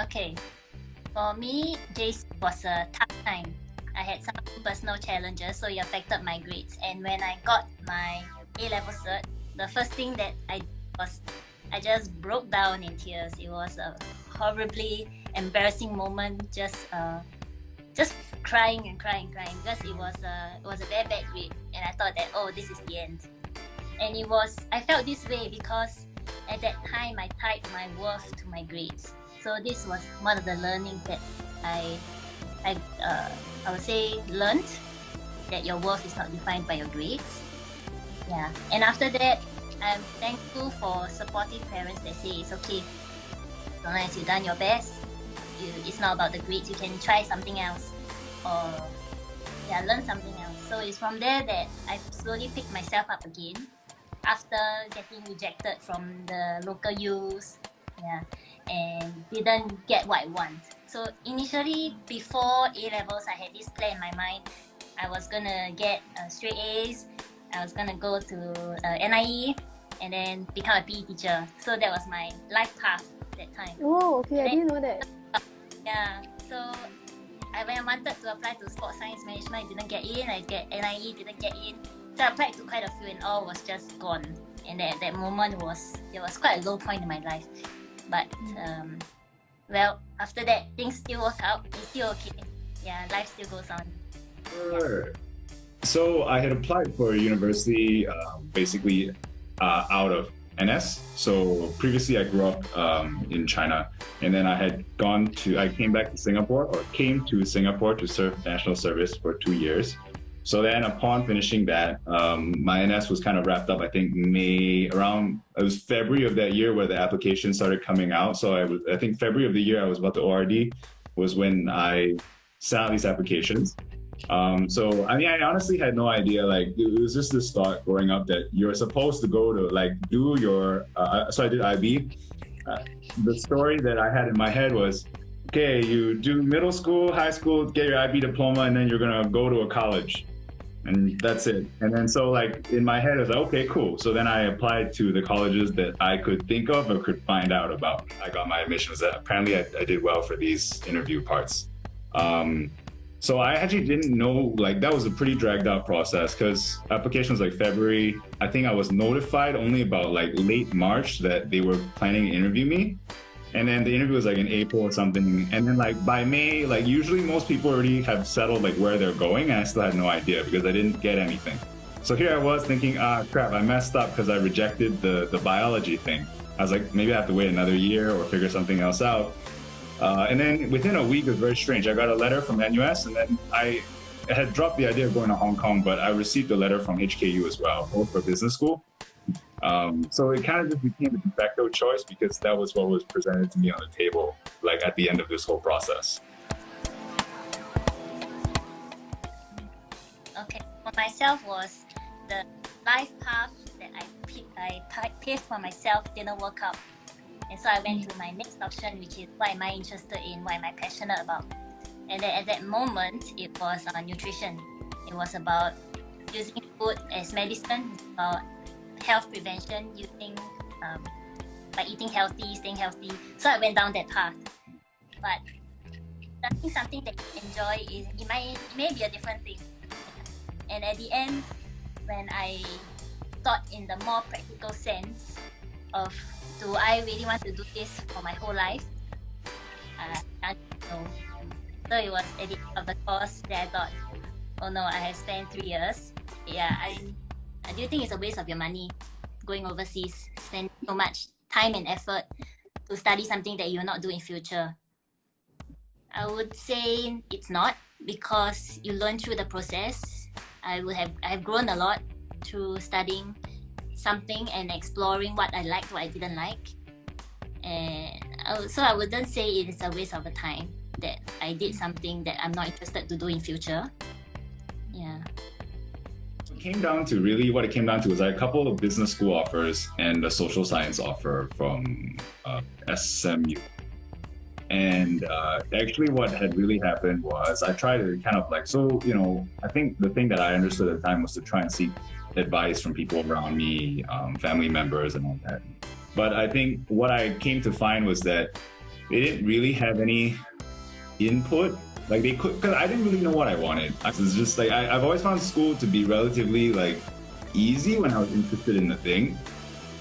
Okay, for me, JC was a tough time. I had some personal challenges, so it affected my grades. And when I got my A-level cert, the first thing that I did was I just broke down in tears. It was a horribly embarrassing moment, just crying and crying, because it was a very bad grade, and I thought that, oh, this is the end. And I felt this way because at that time I tied my worth to my grades. So this was one of the learnings that I would say learned, that your worth is not defined by your grades. Yeah, and after that, I'm thankful for supportive parents that say it's okay, as long as you've done your best, it's not about the grades, you can try something else, or learn something else. So it's from there that I slowly picked myself up again after getting rejected from the local U's, and didn't get what I want. So initially, before A-levels, I had this plan in my mind. I was gonna get straight A's, I was gonna go to NIE, and then become a PE teacher. So that was my life path that time. Oh, okay, I didn't know that. Yeah, so when I wanted to apply to sports science management, I didn't get in. I get NIE, didn't get in. So I applied to quite a few, and all was just gone. And at that moment it was quite a low point in my life. But well, after that, things still work out. It's still okay. Yeah, life still goes on. Sure. So I had applied for a university basically out of NS. So previously I grew up in China, and then I came back to Singapore, or came to Singapore to serve national service for 2 years. So then upon finishing that, my NS was kind of wrapped up, I think it was February of that year where the application started coming out. So I think February of the year I was about to ORD was when I sent out these applications. So I mean, I honestly had no idea, like it was just this thought growing up that you're supposed to go to like do your, so I did IB. The story that I had in my head was, okay, you do middle school, high school, get your IB diploma, and then you're gonna go to a college. And that's it. And then so like in my head, I was like, okay, cool. So then I applied to the colleges that I could think of or could find out about. I got my admissions. Apparently I did well for these interview parts. So I actually didn't know, like that was a pretty dragged out process because application was like February. I think I was notified only about like late March that they were planning to interview me. And then the interview was like in April or something. And then like by May, like usually most people already have settled like where they're going, and I still had no idea because I didn't get anything. So here I was thinking, crap, I messed up because I rejected the biology thing. I was like, maybe I have to wait another year or figure something else out. And then within a week, it was very strange. I got a letter from NUS, and then I had dropped the idea of going to Hong Kong, but I received a letter from HKU as well, both for business school. So it kind of just became a de facto choice because that was what was presented to me on the table, like at the end of this whole process. Okay, for myself was the life path that I paved for myself didn't work out. And so I went to my next option, which is what am I interested in, what am I passionate about. And then at that moment, it was nutrition. It was about using food as medicine, it's about health prevention, by eating healthy, staying healthy. So I went down that path. But learning something that you enjoy, it may be a different thing. And at the end, when I thought in the more practical sense of, do I really want to do this for my whole life? I don't know. So it was at the end of the course that I thought, oh no, I have spent 3 years. Yeah, I do think it's a waste of your money going overseas, spend so much time and effort to study something that you'll not do in future. I would say it's not, because you learn through the process. I have grown a lot through studying something and exploring what I liked, what I didn't like. And so I wouldn't say it is a waste of the time that I did something that I'm not interested to do in future. Yeah. What it came down to was I had a couple of business school offers and a social science offer from SMU. And actually what had really happened was I tried to kind of like, I think the thing that I understood at the time was to try and seek advice from people around me, family members and all that. But I think what I came to find was that they didn't really have any input. Like they could, because I didn't really know what I wanted. It's just like I've always found school to be relatively like easy when I was interested in the thing.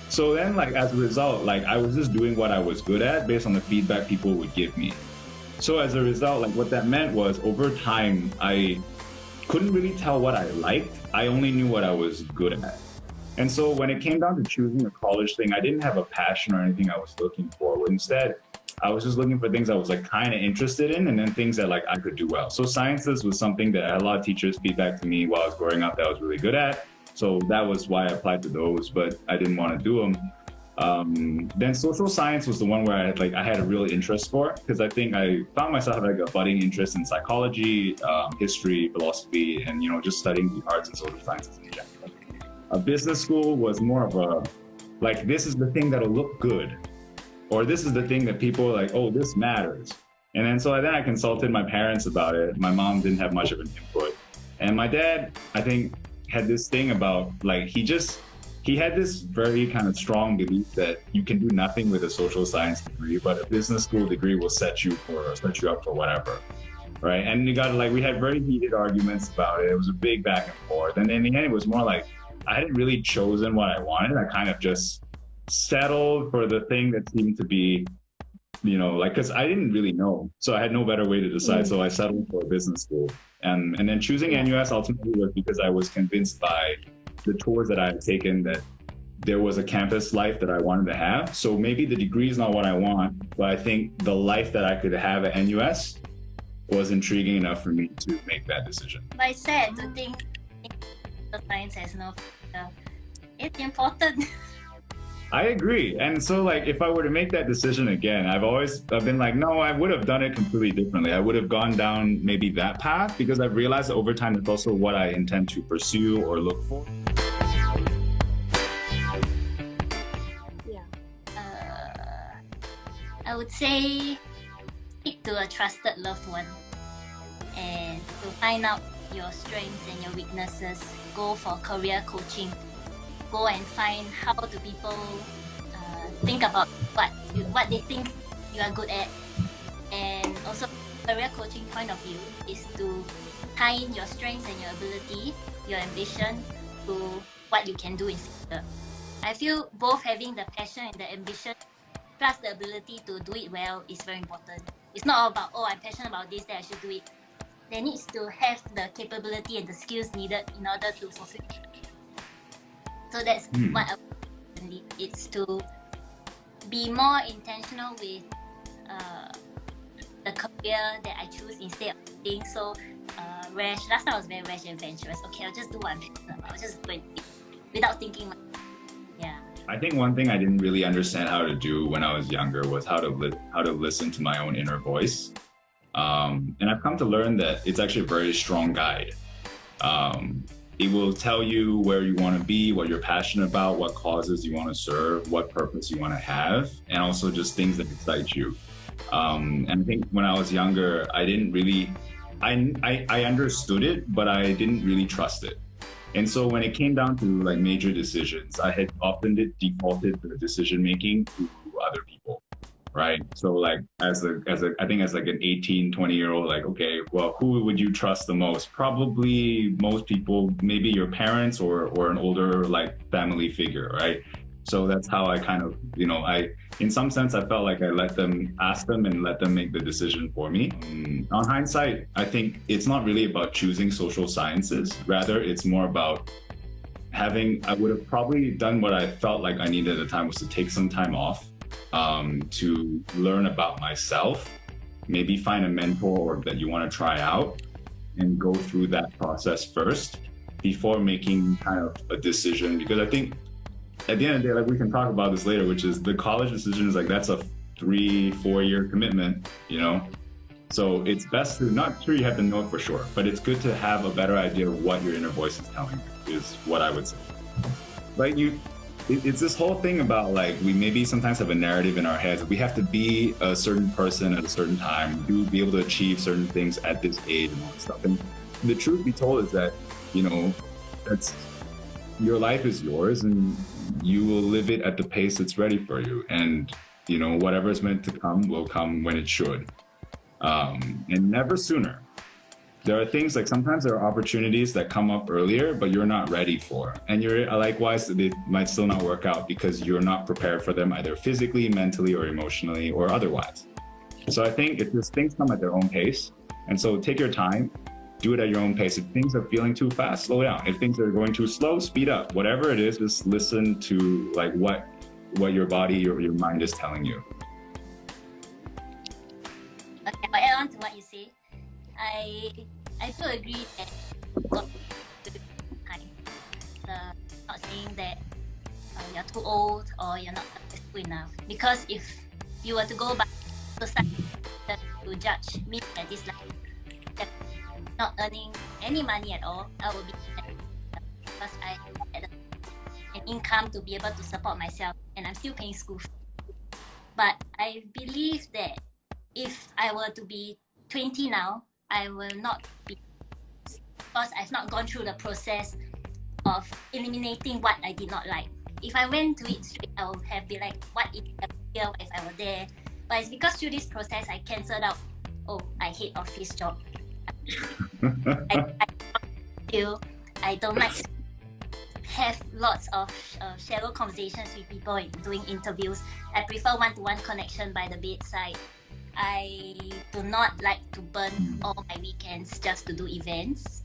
So then, like as a result, like I was just doing what I was good at based on the feedback people would give me. So as a result, like what that meant was over time, I couldn't really tell what I liked. I only knew what I was good at. And so when it came down to choosing a college thing, I didn't have a passion or anything I was looking for. Instead, I was just looking for things I was like kind of interested in, and then things that like I could do well. So sciences was something that I had a lot of teachers feedback to me while I was growing up that I was really good at. So that was why I applied to those, but I didn't want to do them. Then social science was the one where I had a real interest for, because I think I found myself having like a budding interest in psychology, history, philosophy, and just studying the arts and social sciences in general. A business school was more of a like, this is the thing that'll look good, or this is the thing that people are like, oh, this matters. And then so then I consulted my parents about it. My mom didn't have much of an input, and my dad, I think, had this thing about like he had this very kind of strong belief that you can do nothing with a social science degree, but a business school degree will set you up for whatever, right? And we had very heated arguments about it. It was a big back and forth, and in the end, it was more like I hadn't really chosen what I wanted. I kind of just settled for the thing that seemed to be, because I didn't really know, so I had no better way to decide. So I settled for a business school, and then choosing NUS ultimately was because I was convinced by the tours that I had taken that there was a campus life that I wanted to have. So maybe the degree is not what I want, but I think the life that I could have at NUS was intriguing enough for me to make that decision. I said to think science has no future. It's important. I agree. And so like if I were to make that decision again, I've been like, no, I would have done it completely differently. I would have gone down maybe that path, because I've realized that over time it's also what I intend to pursue or look for. Yeah. I would say speak to a trusted loved one, and to find out your strengths and your weaknesses. Go for career coaching. Go and find how do people think about what they think you are good at, and also career coaching point of view is to tie in your strengths and your ability, your ambition to what you can do in future. I feel both having the passion and the ambition plus the ability to do it well is very important. It's not all about, oh, I'm passionate about this, that I should do it. There needs to have the capability and the skills needed in order to fulfill it. So that's what I would do. It's to be more intentional with the career that I choose instead of being so rash. Last time I was very rash and adventurous. Okay, I'll just do what I'm passionate about. I'll just go and do it without thinking. Yeah. I think one thing I didn't really understand how to do when I was younger was how to listen to my own inner voice. And I've come to learn that it's actually a very strong guide. It will tell you where you want to be, what you're passionate about, what causes you want to serve, what purpose you want to have, and also just things that excite you. And I think when I was younger, I didn't really, I understood it, but I didn't really trust it. And so when it came down to like major decisions, I had often defaulted the decision making to other people. Right. So like I think as like an 18, 20-year-old, like, okay, well, who would you trust the most? Probably most people, maybe your parents or an older like family figure. Right. So that's how I kind of, in some sense, I felt like I ask them and let them make the decision for me. On hindsight, I think it's not really about choosing social sciences. Rather, it's more about I would have probably done what I felt like I needed at the time, was to take some time off to learn about myself, maybe find a mentor that you want to try out and go through that process first before making kind of a decision. Because I think at the end of the day, like we can talk about this later, which is the college decision is like, that's a 3-4 year commitment, So it's best to, not sure you have to know it for sure, but it's good to have a better idea of what your inner voice is telling you, is what I would say. Like it's this whole thing about like, we maybe sometimes have a narrative in our heads. We have to be a certain person at a certain time, be able to achieve certain things at this age and all that stuff. And the truth be told is that, that's, your life is yours and you will live it at the pace that's ready for you. And you know, whatever is meant to come will come when it should, and never sooner. There are things like sometimes there are opportunities that come up earlier, but you're not ready for. And you're likewise, they might still not work out because you're not prepared for them either physically, mentally, or emotionally, or otherwise. So I think if these things come at their own pace, and so take your time, do it at your own pace. If things are feeling too fast, slow down. If things are going too slow, speed up. Whatever it is, just listen to like what your body, your mind is telling you. Okay, I'll add on to what you say. I do agree that got time. Not saying that you're too old or you're not successful enough. Because if you were to go by society to judge me at this level, not earning any money at all, I will be because I had an income to be able to support myself, and I'm still paying school fees. But I believe that if I were to be 20 now, I will not be, because I've not gone through the process of eliminating what I did not like. If I went to it straight, I would have been like, what if I were here, what if I were there? But it's because through this process, I cancelled out, oh, I hate office job. I don't like to have lots of shallow conversations with people doing interviews. I prefer one-to-one connection by the bedside. I do not like to burn all my weekends just to do events.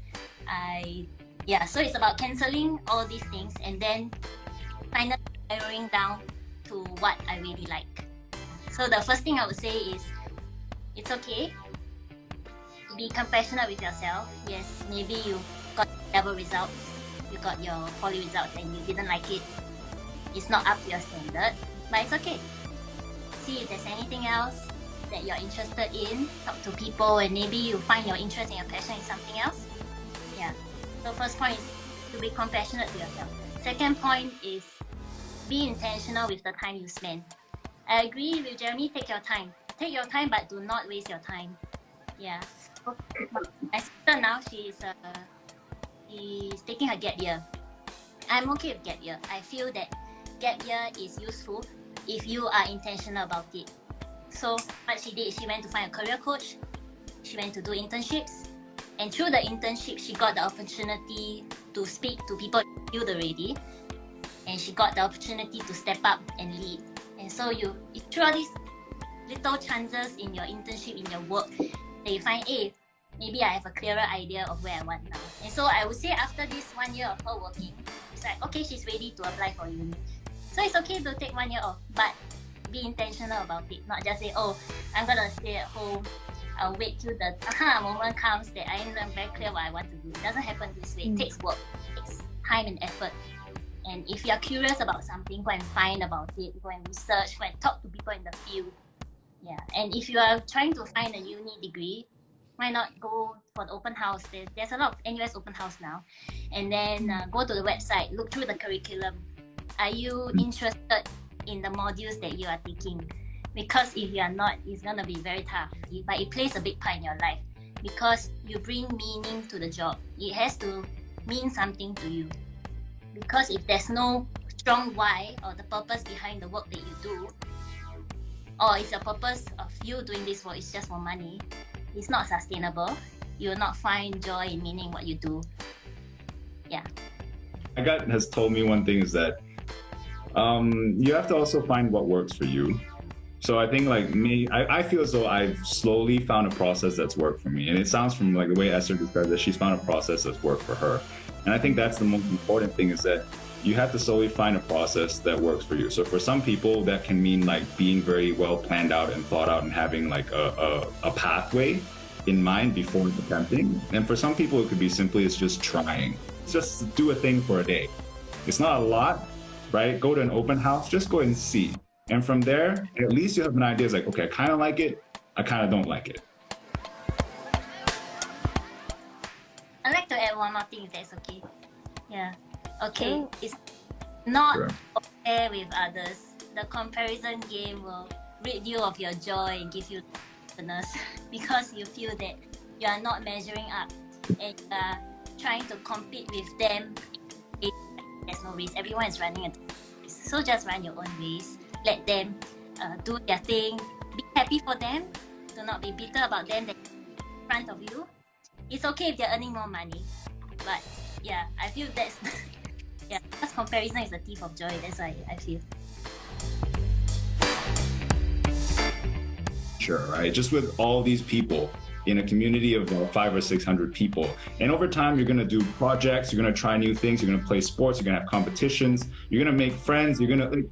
So it's about cancelling all these things and then finally narrowing down to what I really like. So the first thing I would say is, it's okay to be compassionate with yourself. Yes, maybe you got level results, you got your poly results and you didn't like it. It's not up to your standard, but it's okay. See if there's anything else that you're interested in, talk to people, and maybe you find your interest and your passion in something else. Yeah. So first point is to be compassionate to yourself. Second point is be intentional with the time you spend. I agree with Jeremy, take your time. Take your time, but do not waste your time. Yeah. My sister now, she's taking her gap year. I'm okay with gap year. I feel that gap year is useful if you are intentional about it. So what she did, she went to find a career coach, she went to do internships, and through the internship, she got the opportunity to speak to people in the field already, and she got the opportunity to step up and lead. And so you through all these little chances in your internship, in your work, that you find, hey, maybe I have a clearer idea of where I want now. And so I would say after this 1 year of her working, it's like, okay, she's ready to apply for uni. So it's okay to take 1 year off, but be intentional about it. Not just say, oh, I'm gonna stay at home, I'll wait till the moment comes that I'm very clear what I want to do. It doesn't happen this way. It takes work, it takes time and effort. And if you're curious about something, go and find about it, go and research, go and talk to people in the field. Yeah. And if you are trying to find a uni degree, why not go for the open house? There's a lot of NUS open house now. And then go to the website, look through the curriculum. Are you interested in the modules that you are taking? Because if you are not, it's gonna be very tough. But it plays a big part in your life because you bring meaning to the job. It has to mean something to you. Because if there's no strong why or the purpose behind the work that you do, or if the purpose of you doing this work is just for money, it's not sustainable. You will not find joy and meaning in what you do. Yeah. My gut has told me one thing is that you have to also find what works for you. So I think like me, I feel as though I've slowly found a process that's worked for me. And it sounds from like the way Esther described that she's found a process that's worked for her. And I think that's the most important thing is that you have to slowly find a process that works for you. So for some people that can mean like being very well planned out and thought out and having like a pathway in mind before attempting. And for some people it could be simply it's just trying. Just do a thing for a day. It's not a lot, right? Go to an open house, just go and see. And from there, at least you have an idea. It's like, okay, I kind of like it, I kind of don't like it. I'd like to add one more thing if that's okay. Yeah. Okay. It's not compare with others. The comparison game will rid you of your joy and give you happiness because you feel that you are not measuring up and you are trying to compete with them. There's no race. Everyone is running a race. So just run your own race. Let them do their thing. Be happy for them. Do not be bitter about them that in front of you. It's okay if they're earning more money, but yeah, I feel that's yeah, because comparison is the thief of joy. That's why I feel. Sure, right? Just with all these people in a community of 500 or 600 people, and over time you're going to do projects, you're going to try new things, you're going to play sports, you're going to have competitions, you're going to make friends, you're going to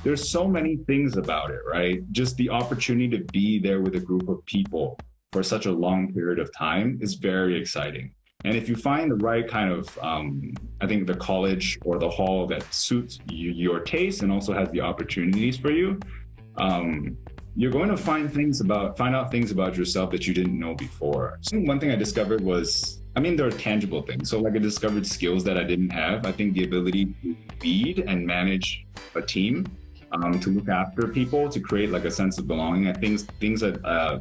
there's so many things about it, right? Just the opportunity to be there with a group of people for such a long period of time is very exciting. And if you find the right kind of, I think the college or the hall that suits your taste and also has the opportunities for you, you're going to find out things about yourself that you didn't know before. So one thing I discovered was, there are tangible things. So like I discovered skills that I didn't have. I think the ability to lead and manage a team, to look after people, to create like a sense of belonging. I think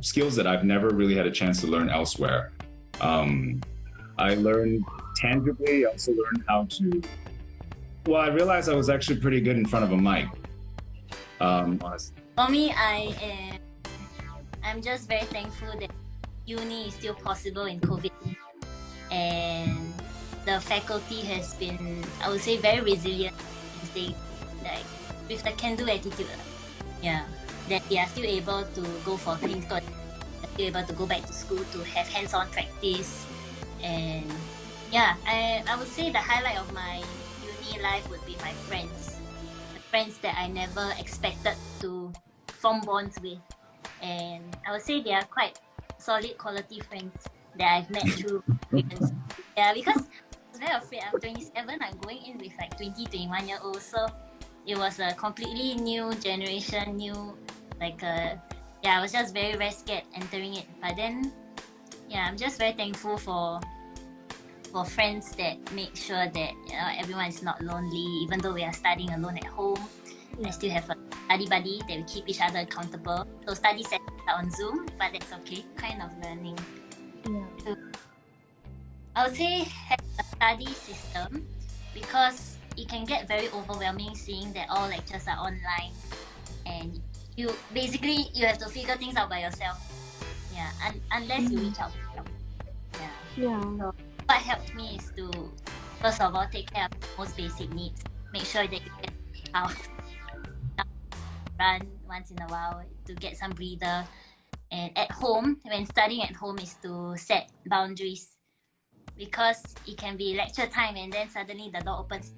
skills that I've never really had a chance to learn elsewhere. I learned tangibly. I also learned how to. Well, I realized I was actually pretty good in front of a mic. Honestly. For me, I'm just very thankful that uni is still possible in COVID, and the faculty has been, I would say, very resilient. With the can-do attitude, that they are still able to go for things, still able to go back to school to have hands-on practice, and I would say the highlight of my uni life would be my friends, the friends that I never expected to form bonds with, and I would say they are quite solid quality friends that I've met through experience. Yeah, because I was very afraid. I'm 27. I'm going in with like 20, 21-year-olds, so it was a completely new generation, I was just very, very scared entering it. But then, I'm just very thankful for friends that make sure that everyone is not lonely, even though we are studying alone at home. I still have a study buddy that we keep each other accountable. So study sessions are on Zoom, but that's okay, kind of learning. So, I would say have a study system, because it can get very overwhelming seeing that all lectures are online, and you have to figure things out by yourself. Unless you reach out for help. So what helped me is to, first of all, take care of the most basic needs. Make sure that you get out, run once in a while to get some breather. And at home, when studying at home, is to set boundaries, because it can be lecture time and then suddenly the door opens.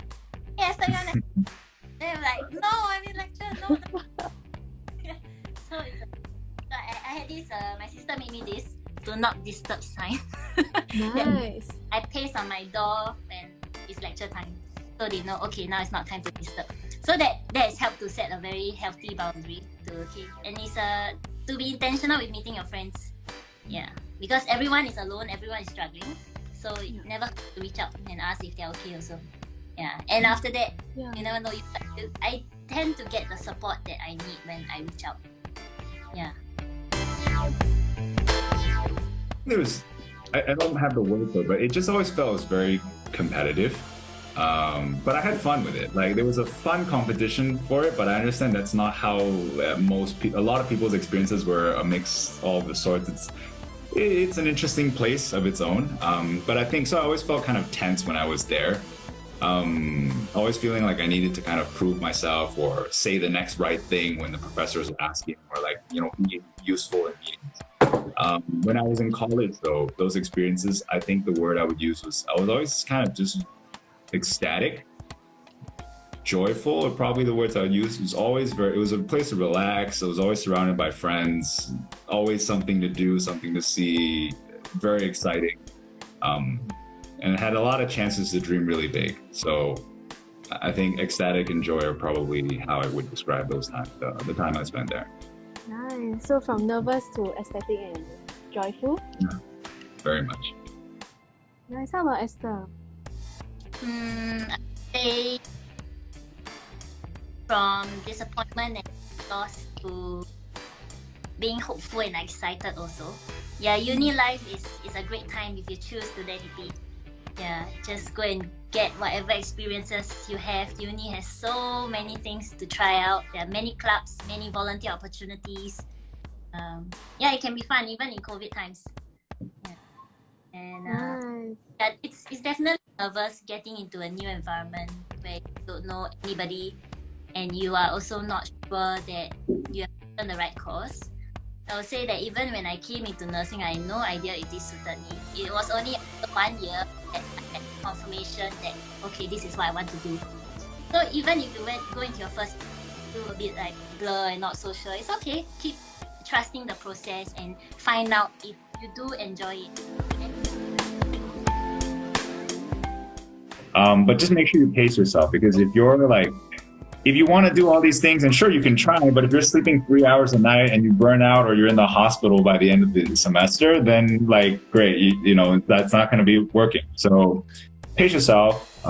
Yes, I want to. Then I'm like, no, I'm in lecture. No. So I had this. My sister made me this "do not disturb" sign. Nice. I paste on my door when it's lecture time, so they know, okay, now it's not time to disturb. So that has helped to set a very healthy boundary and it's to be intentional with meeting your friends. Because everyone is alone, everyone is struggling, so you never have to reach out and ask if they're okay also. And after that, you never know. I tend to get the support that I need when I reach out. I don't have the word for it, but it just always felt very competitive. But I had fun with it. Like, there was a fun competition for it, but I understand that's not how a lot of people's experiences were a mix all the sorts. It's an interesting place of its own. But I think so. I always felt kind of tense when I was there. Always feeling like I needed to kind of prove myself or say the next right thing when the professors were asking, or be useful in meetings. When I was in college, though, those experiences, I think the word I would use was, I was always kind of just ecstatic, joyful, are probably the words I would use. It was a place to relax. I was always surrounded by friends, always something to do, something to see, very exciting. And it had a lot of chances to dream really big. So I think ecstatic and joy are probably how I would describe those times, the time I spent there. Nice. So from nervous to ecstatic and joyful? Yeah, very much. Nice. How about Esther? I'd say from disappointment and loss to being hopeful and excited also. Uni life is a great time if you choose to let it be. Yeah, just go and get whatever experiences you have. Uni has so many things to try out. There are many clubs, many volunteer opportunities. Yeah, it can be fun even in COVID times. Yeah. And Nice. yeah, it's definitely nervous getting into a new environment where you don't know anybody and you are also not sure that you have done the right course. I would say that even when I came into nursing, I had no idea it is suited me. It was only after 1 year that I had confirmation that, okay, this is what I want to do. So even if you go into your first do a bit like blur and not so sure, it's okay. Keep trusting the process and find out if you do enjoy it. But just make sure you pace yourself, because if you want to do all these things, and sure, you can try, but if you're sleeping 3 hours a night and you burn out, or you're in the hospital by the end of the semester, then like, great, you know, that's not going to be working. So pace yourself,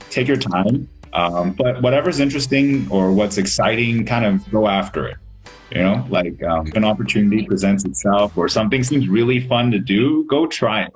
take your time, but whatever's interesting or what's exciting, kind of go after it. You know, like if an opportunity presents itself or something seems really fun to do, go try it.